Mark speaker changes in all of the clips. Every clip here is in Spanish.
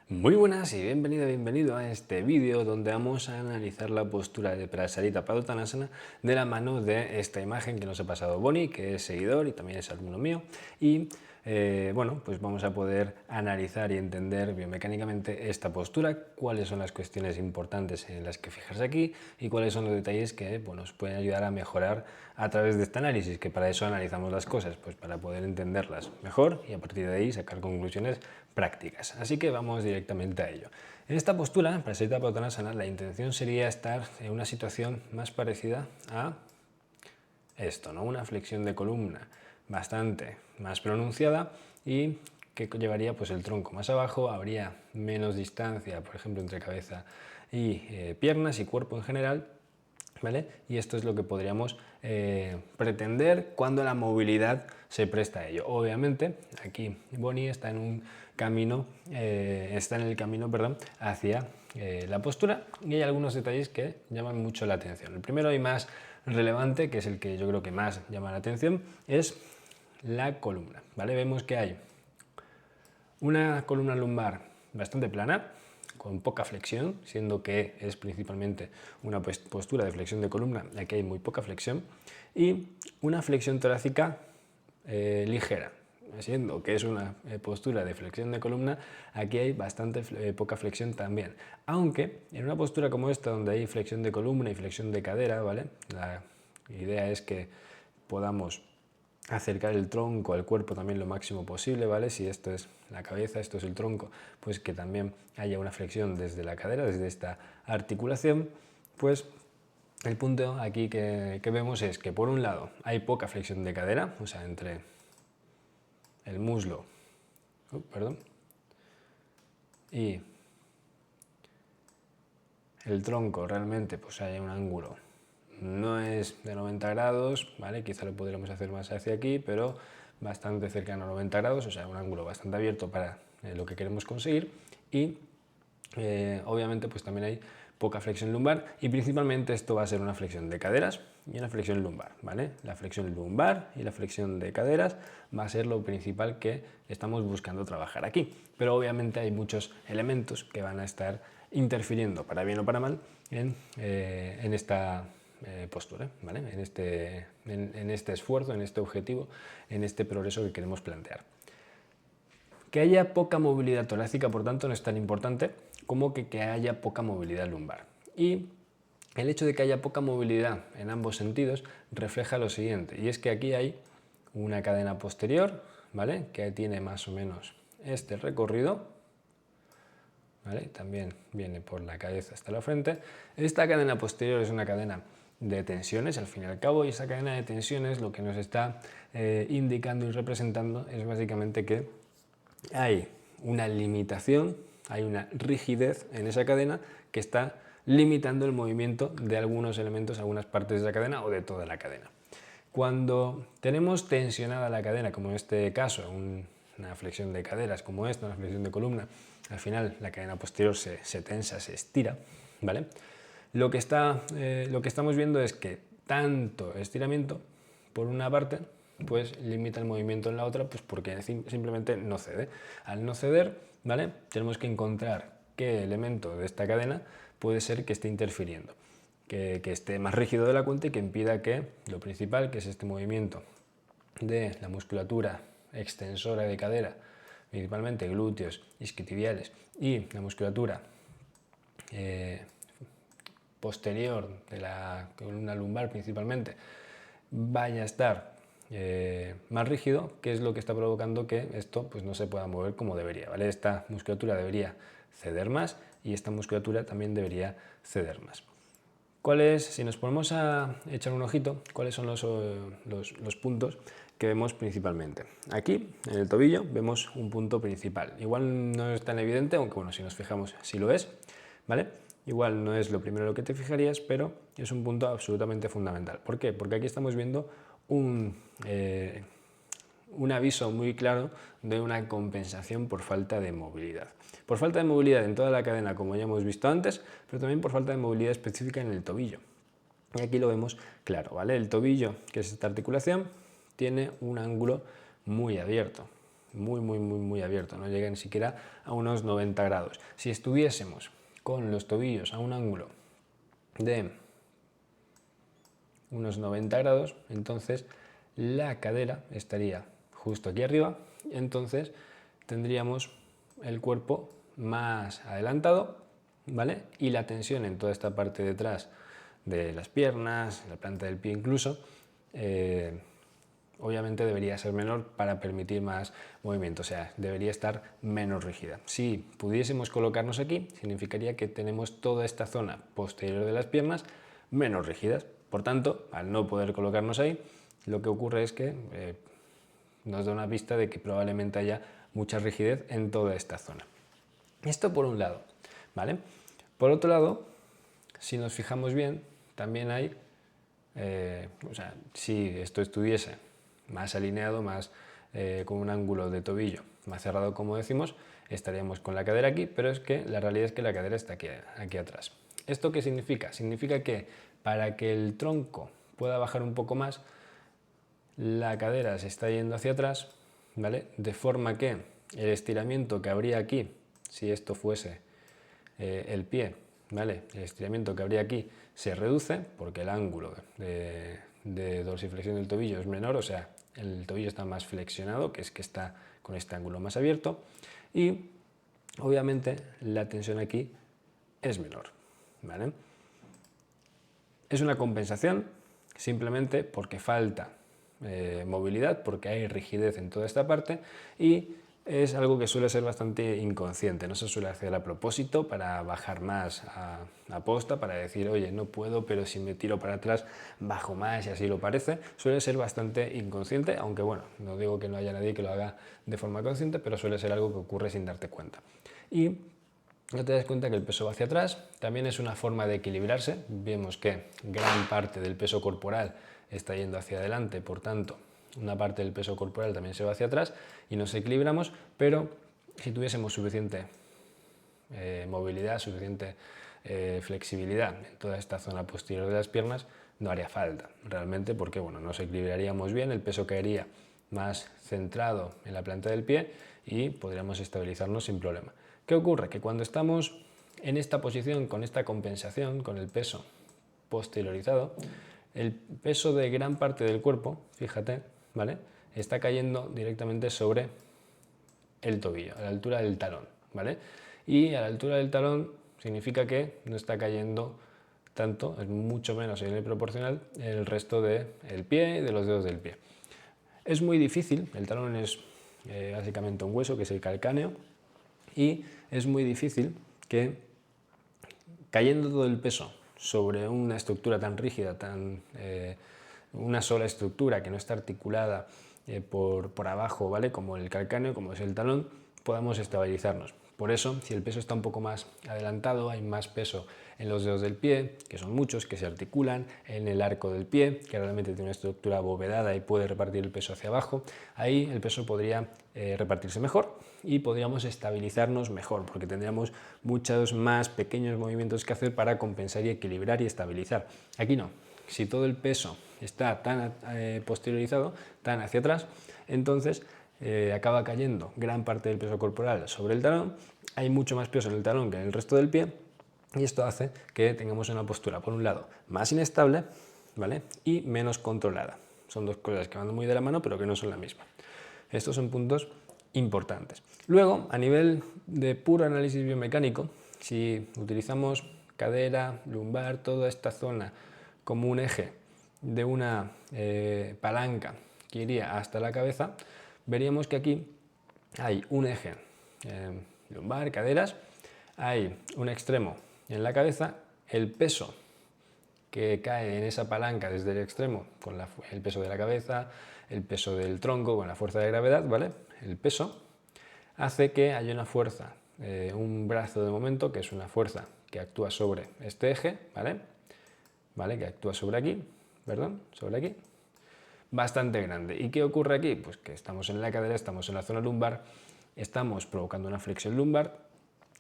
Speaker 1: Muy buenas y bienvenido a este vídeo donde vamos a analizar la postura de Prasarita Padottanasana de la mano de esta imagen que nos ha pasado Bonnie, que es seguidor y también es alumno mío. Y bueno, pues vamos a poder analizar y entender biomecánicamente esta postura, cuáles son las cuestiones importantes en las que fijarse aquí y cuáles son los detalles que nos pueden ayudar a mejorar a través de este análisis, que para eso analizamos las cosas, pues para poder entenderlas mejor y a partir de ahí sacar conclusiones prácticas. Así que vamos directamente a ello. En esta postura, Prasarita Padottanasana, la intención sería estar en una situación más parecida a esto, ¿no? Una flexión de columna bastante más pronunciada y que llevaría pues el tronco más abajo, habría menos distancia, por ejemplo, entre cabeza y piernas y cuerpo en general, ¿vale? Y esto es lo que podríamos pretender cuando la movilidad se presta a ello. Obviamente, aquí Bonnie está en un camino, hacia la postura y hay algunos detalles que llaman mucho la atención. El primero y más relevante, que es el que yo creo que más llama la atención, es la columna, ¿vale? Vemos que hay una columna lumbar bastante plana, con poca flexión, siendo que es principalmente una postura de flexión de columna, aquí hay muy poca flexión, y una flexión torácica ligera, siendo que es una postura de flexión de columna, aquí hay bastante poca flexión también, aunque en una postura como esta, donde hay flexión de columna y flexión de cadera, ¿vale? La idea es que podamos acercar el tronco al cuerpo también lo máximo posible, ¿vale? Si esto es la cabeza, esto es el tronco, pues que también haya una flexión desde la cadera, desde esta articulación, pues el punto aquí que vemos es que por un lado hay poca flexión de cadera, o sea, entre el muslo, y el tronco realmente pues hay un ángulo, no es de 90 grados, ¿vale? Quizá lo podríamos hacer más hacia aquí, pero bastante cercano a 90 grados, o sea, un ángulo bastante abierto para lo que queremos conseguir y obviamente pues también hay poca flexión lumbar y principalmente esto va a ser una flexión de caderas y una flexión lumbar, ¿vale? La flexión lumbar y la flexión de caderas va a ser lo principal que estamos buscando trabajar aquí, pero obviamente hay muchos elementos que van a estar interfiriendo, para bien o para mal, en esta postura, ¿vale? en este esfuerzo, en este objetivo, en este progreso que queremos plantear. Que haya poca movilidad torácica, por tanto, no es tan importante como que haya poca movilidad lumbar. Y el hecho de que haya poca movilidad en ambos sentidos refleja lo siguiente, y es que aquí hay una cadena posterior, ¿vale? Que tiene más o menos este recorrido, ¿vale? También viene por la cabeza hasta la frente. Esta cadena posterior es una cadena de tensiones, al fin y al cabo, y esa cadena de tensiones lo que nos está indicando y representando es básicamente que hay una limitación, hay una rigidez en esa cadena que está limitando el movimiento de algunos elementos, algunas partes de esa cadena o de toda la cadena. Cuando tenemos tensionada la cadena, como en este caso, una flexión de caderas como esta, una flexión de columna, al final la cadena posterior se tensa, se estira, ¿vale? Lo que estamos viendo es que tanto estiramiento, por una parte, pues limita el movimiento en la otra, pues porque simplemente no cede. Al no ceder, ¿vale? Tenemos que encontrar qué elemento de esta cadena puede ser que esté interfiriendo, que esté más rígido de la cuenta y que impida que lo principal, que es este movimiento de la musculatura extensora de cadera, principalmente glúteos, isquiotibiales, y la musculatura posterior de la columna lumbar principalmente, vaya a estar más rígido, que es lo que está provocando que esto pues, no se pueda mover como debería, ¿vale? Esta musculatura debería ceder más y esta musculatura también debería ceder más. Si nos ponemos a echar un ojito, cuáles son los puntos que vemos principalmente? Aquí, en el tobillo, vemos un punto principal. Igual no es tan evidente, aunque bueno, si nos fijamos sí lo es, ¿vale? Igual no es lo primero en lo que te fijarías, pero es un punto absolutamente fundamental. ¿Por qué? Porque aquí estamos viendo un aviso muy claro de una compensación por falta de movilidad. Por falta de movilidad en toda la cadena, como ya hemos visto antes, pero también por falta de movilidad específica en el tobillo. Y aquí lo vemos claro, ¿vale? El tobillo, que es esta articulación, tiene un ángulo muy abierto, muy abierto, no llega ni siquiera a unos 90 grados. Si estuviésemos con los tobillos a un ángulo de unos 90 grados, entonces la cadera estaría justo aquí arriba, y entonces tendríamos el cuerpo más adelantado, ¿vale? Y la tensión en toda esta parte de atrás de las piernas, la planta del pie incluso, obviamente debería ser menor para permitir más movimiento, o sea, debería estar menos rígida. Si pudiésemos colocarnos aquí, significaría que tenemos toda esta zona posterior de las piernas menos rígidas. Por tanto, al no poder colocarnos ahí, lo que ocurre es que nos da una pista de que probablemente haya mucha rigidez en toda esta zona. Esto por un lado, ¿vale? Por otro lado, si nos fijamos bien, también hay, o sea, si esto estuviese más alineado, más con un ángulo de tobillo más cerrado, como decimos, estaríamos con la cadera aquí, pero es que la realidad es que la cadera está aquí atrás. ¿Esto qué significa? Significa que para que el tronco pueda bajar un poco más, la cadera se está yendo hacia atrás, ¿vale? De forma que el estiramiento que habría aquí, si esto fuese el pie, ¿vale? El estiramiento que habría aquí se reduce porque el ángulo de dorsiflexión del tobillo es menor, o sea, el tobillo está más flexionado, que es que está con este ángulo más abierto, y obviamente la tensión aquí es menor, ¿vale? Es una compensación simplemente porque falta movilidad, porque hay rigidez en toda esta parte, y es algo que suele ser bastante inconsciente, no se suele hacer a propósito para bajar más a posta, para decir, oye, no puedo, pero si me tiro para atrás bajo más y así lo parece. Suele ser bastante inconsciente, aunque bueno, no digo que no haya nadie que lo haga de forma consciente, pero suele ser algo que ocurre sin darte cuenta. Y no te das cuenta que el peso va hacia atrás, también es una forma de equilibrarse. Vemos que gran parte del peso corporal está yendo hacia adelante, por tanto, una parte del peso corporal también se va hacia atrás y nos equilibramos, pero si tuviésemos suficiente movilidad, suficiente flexibilidad en toda esta zona posterior de las piernas, no haría falta realmente, porque bueno, nos equilibraríamos bien, el peso caería más centrado en la planta del pie y podríamos estabilizarnos sin problema. ¿Qué ocurre? Que cuando estamos en esta posición, con esta compensación, con el peso posteriorizado, el peso de gran parte del cuerpo, fíjate, ¿vale?, está cayendo directamente sobre el tobillo, a la altura del talón, ¿vale? Y a la altura del talón significa que no está cayendo tanto, es mucho menos en el proporcional el resto del pie y de los dedos del pie. Es muy difícil, el talón es básicamente un hueso que es el calcáneo, y es muy difícil que cayendo todo el peso sobre una estructura tan rígida, una sola estructura que no está articulada por abajo, ¿vale?, como el calcáneo, como es el talón, podamos estabilizarnos. Por eso, si el peso está un poco más adelantado, hay más peso en los dedos del pie, que son muchos, que se articulan, en el arco del pie, que realmente tiene una estructura abovedada y puede repartir el peso hacia abajo. Ahí el peso podría repartirse mejor y podríamos estabilizarnos mejor, porque tendríamos muchos más pequeños movimientos que hacer para compensar y equilibrar y estabilizar. Aquí no. Si todo el peso está tan posteriorizado, tan hacia atrás, entonces acaba cayendo gran parte del peso corporal sobre el talón, hay mucho más peso en el talón que en el resto del pie, y esto hace que tengamos una postura, por un lado, más inestable, ¿vale?, y menos controlada. Son dos cosas que van muy de la mano, pero que no son la misma. Estos son puntos importantes. Luego, a nivel de puro análisis biomecánico, si utilizamos cadera, lumbar, toda esta zona como un eje de una palanca que iría hasta la cabeza, veríamos que aquí hay un eje lumbar, caderas, hay un extremo en la cabeza, el peso que cae en esa palanca desde el extremo, con el peso de la cabeza, el peso del tronco, con la fuerza de gravedad, ¿vale? El peso hace que haya una fuerza, un brazo de momento, que es una fuerza que actúa sobre este eje, ¿vale? ¿Vale? Que actúa sobre aquí, perdón, sobre aquí, bastante grande. ¿Y qué ocurre aquí? Pues que estamos en la cadera, estamos en la zona lumbar, estamos provocando una flexión lumbar,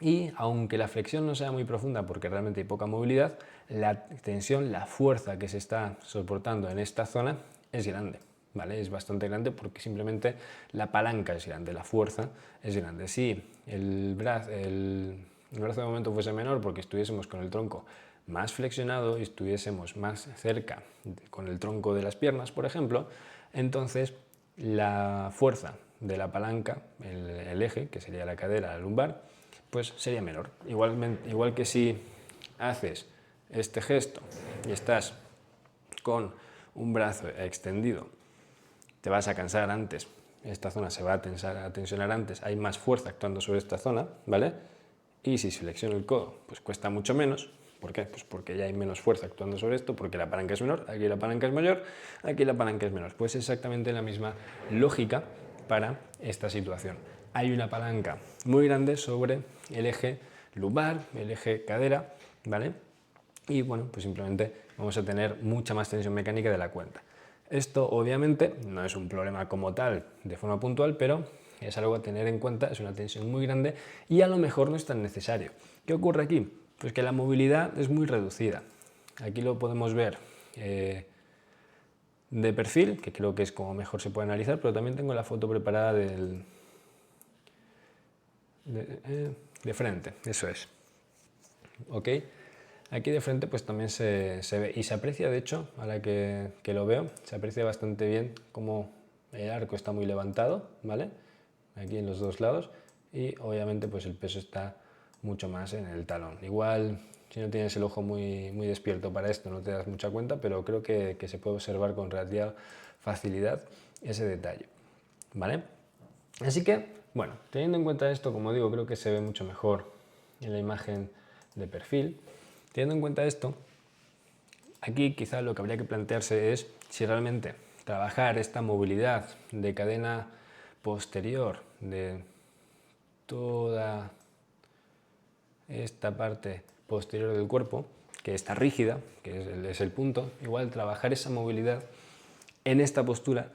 Speaker 1: y aunque la flexión no sea muy profunda porque realmente hay poca movilidad, la tensión, la fuerza que se está soportando en esta zona es grande, ¿vale? Es bastante grande porque simplemente la palanca es grande, la fuerza es grande. Si el brazo de momento fuese menor porque estuviésemos con el tronco más flexionado y estuviésemos más cerca con el tronco de las piernas, por ejemplo, entonces la fuerza de la palanca, el eje, que sería la cadera, la lumbar, pues sería menor. Igual que si haces este gesto y estás con un brazo extendido, te vas a cansar antes, esta zona se va a tensionar antes, hay más fuerza actuando sobre esta zona, ¿vale? Y si flexiono el codo, pues cuesta mucho menos. ¿Por qué? Pues porque ya hay menos fuerza actuando sobre esto, porque la palanca es menor, aquí la palanca es mayor, aquí la palanca es menor. Pues exactamente la misma lógica para esta situación. Hay una palanca muy grande sobre el eje lumbar, el eje cadera, ¿vale? Y bueno, pues simplemente vamos a tener mucha más tensión mecánica de la cuenta. Esto obviamente no es un problema como tal de forma puntual, pero es algo a tener en cuenta, es una tensión muy grande y a lo mejor no es tan necesario. ¿Qué ocurre aquí? Pues que la movilidad es muy reducida. Aquí lo podemos ver de perfil, que creo que es como mejor se puede analizar, pero también tengo la foto preparada de frente, eso es. ¿Ok? Aquí de frente pues también se ve y se aprecia, de hecho, ahora que lo veo, se aprecia bastante bien cómo el arco está muy levantado, ¿vale? Aquí en los dos lados y obviamente pues el peso está mucho más en el talón. Igual si no tienes el ojo muy despierto para esto no te das mucha cuenta, pero creo que se puede observar con relativa facilidad ese detalle, ¿vale? Así que, bueno, teniendo en cuenta esto, como digo, creo que se ve mucho mejor en la imagen de perfil. Teniendo en cuenta esto, aquí quizá lo que habría que plantearse es si realmente trabajar esta movilidad de cadena posterior de toda esta parte posterior del cuerpo, que está rígida, que es el punto, igual trabajar esa movilidad en esta postura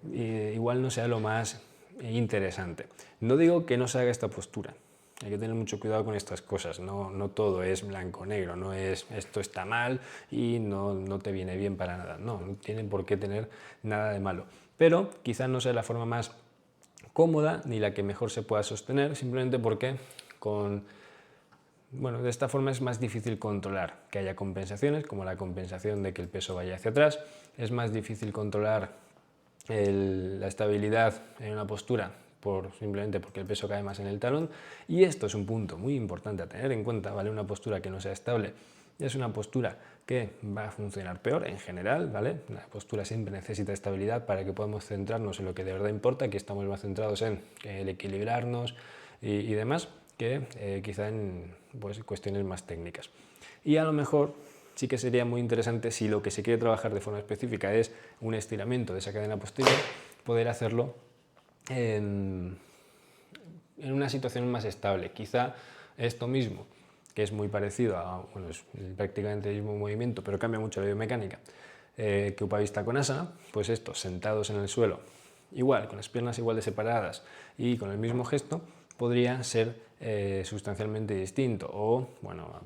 Speaker 1: igual no sea lo más interesante. No digo que no se haga esta postura, hay que tener mucho cuidado con estas cosas, no todo es blanco-negro, no es esto está mal y no te viene bien para nada, no tiene por qué tener nada de malo, pero quizás no sea la forma más cómoda ni la que mejor se pueda sostener, simplemente porque de esta forma es más difícil controlar que haya compensaciones, como la compensación de que el peso vaya hacia atrás, es más difícil controlar la estabilidad en una postura simplemente porque el peso cae más en el talón, y esto es un punto muy importante a tener en cuenta, ¿vale? Una postura que no sea estable es una postura que va a funcionar peor en general, ¿vale? La postura siempre necesita estabilidad para que podamos centrarnos en lo que de verdad importa, que estamos más centrados en el equilibrarnos y demás, que quizá en cuestiones más técnicas. Y a lo mejor sí que sería muy interesante, si lo que se quiere trabajar de forma específica es un estiramiento de esa cadena posterior, poder hacerlo en una situación más estable. Quizá esto mismo, que es muy parecido a, es prácticamente el mismo movimiento, pero cambia mucho la biomecánica, que Upavista Konasana, pues estos sentados en el suelo, igual, con las piernas igual de separadas y con el mismo gesto, podría ser sustancialmente distinto, o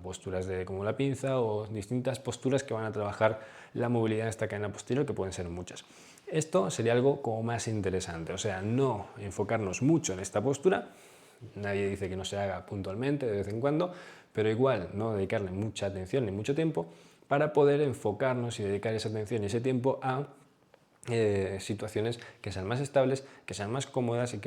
Speaker 1: posturas como la pinza o distintas posturas que van a trabajar la movilidad de esta cadena posterior, que pueden ser muchas. Esto sería algo como más interesante, o sea, no enfocarnos mucho en esta postura, nadie dice que no se haga puntualmente de vez en cuando, pero igual no dedicarle mucha atención ni mucho tiempo para poder enfocarnos y dedicar esa atención y ese tiempo a situaciones que sean más estables, que sean más cómodas y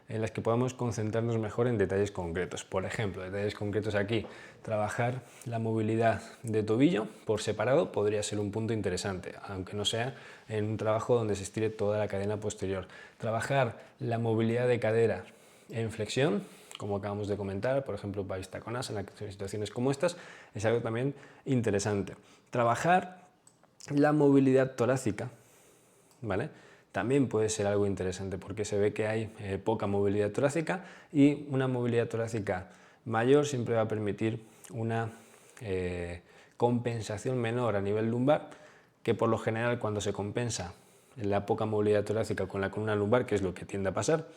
Speaker 1: en las que podamos concentrarnos mejor en detalles concretos. Por ejemplo, detalles concretos aquí, trabajar la movilidad de tobillo por separado podría ser un punto interesante, aunque no sea en un trabajo donde se estire toda la cadena posterior. Trabajar la movilidad de cadera en flexión, como acabamos de comentar, por ejemplo, Upavista Konasana, en situaciones como estas, es algo también interesante. Trabajar la movilidad torácica, ¿vale? También puede ser algo interesante porque se ve que hay poca movilidad torácica, y una movilidad torácica mayor siempre va a permitir una compensación menor a nivel lumbar, que por lo general cuando se compensa la poca movilidad torácica con la columna lumbar, que es lo que tiende a pasar,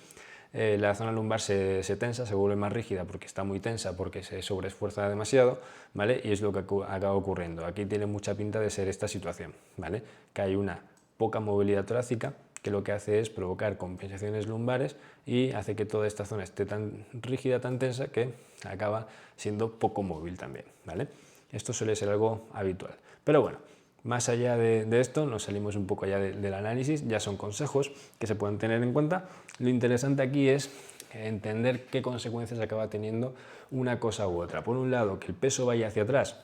Speaker 1: la zona lumbar se tensa, se vuelve más rígida porque está muy tensa, porque se sobreesfuerza demasiado, ¿vale? Y es lo que acaba ocurriendo. Aquí tiene mucha pinta de ser esta situación, ¿vale? Que hay una poca movilidad torácica, que lo que hace es provocar compensaciones lumbares y hace que toda esta zona esté tan rígida, tan tensa, que acaba siendo poco móvil también, ¿vale? Esto suele ser algo habitual. Pero bueno, más allá de esto, nos salimos un poco allá del análisis, ya son consejos que se pueden tener en cuenta. Lo interesante aquí es entender qué consecuencias acaba teniendo una cosa u otra. Por un lado, que el peso vaya hacia atrás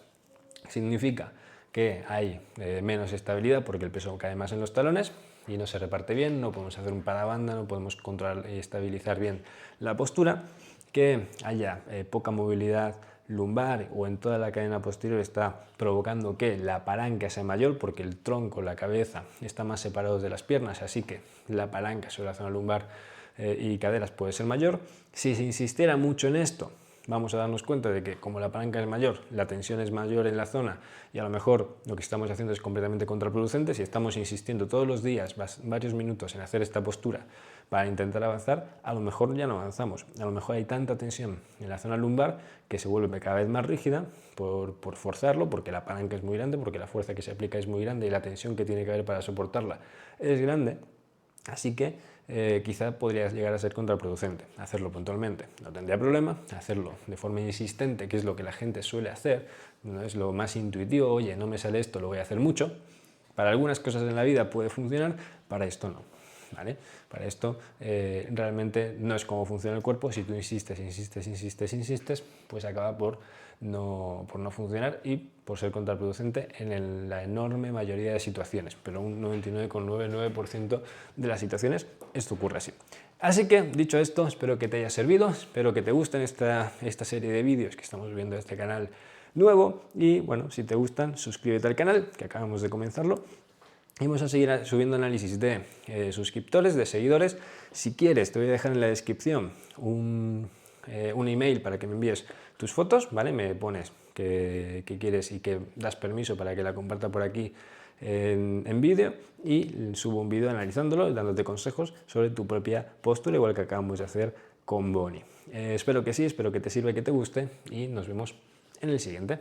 Speaker 1: significa que hay menos estabilidad porque el peso cae más en los talones y no se reparte bien, no podemos hacer un parabanda, no podemos controlar y estabilizar bien la postura, que haya poca movilidad lumbar o en toda la cadena posterior está provocando que la palanca sea mayor porque el tronco, la cabeza están más separados de las piernas, así que la palanca sobre la zona lumbar y caderas puede ser mayor. Si se insistiera mucho en esto, vamos a darnos cuenta de que como la palanca es mayor, la tensión es mayor en la zona y a lo mejor lo que estamos haciendo es completamente contraproducente. Si estamos insistiendo todos los días, varios minutos en hacer esta postura para intentar avanzar, a lo mejor ya no avanzamos. A lo mejor hay tanta tensión en la zona lumbar que se vuelve cada vez más rígida por forzarlo, porque la palanca es muy grande, porque la fuerza que se aplica es muy grande y la tensión que tiene que haber para soportarla es grande. Así que quizá podría llegar a ser contraproducente hacerlo puntualmente. No tendría problema hacerlo de forma insistente, que es lo que la gente suele hacer, no es lo más intuitivo. Oye, no me sale esto, lo voy a hacer mucho. Para algunas cosas en la vida puede funcionar, para esto no, ¿vale? Para esto realmente no es como funciona el cuerpo. Si tú insistes, pues acaba por no funcionar y por ser contraproducente en la enorme mayoría de situaciones, pero un 99,99% de las situaciones esto ocurre así. Así que, dicho esto, espero que te haya servido, espero que te gusten esta serie de vídeos que estamos viendo en este canal nuevo y, bueno, si te gustan, suscríbete al canal, que acabamos de comenzarlo. Y vamos a seguir subiendo análisis de suscriptores, de seguidores. Si quieres, te voy a dejar en la descripción un email para que me envíes tus fotos, ¿vale? Me pones que quieres y que das permiso para que la comparta por aquí en vídeo y subo un vídeo analizándolo y dándote consejos sobre tu propia postura, igual que acabamos de hacer con Bonnie. Espero que sí, espero que te sirva y que te guste y nos vemos en el siguiente.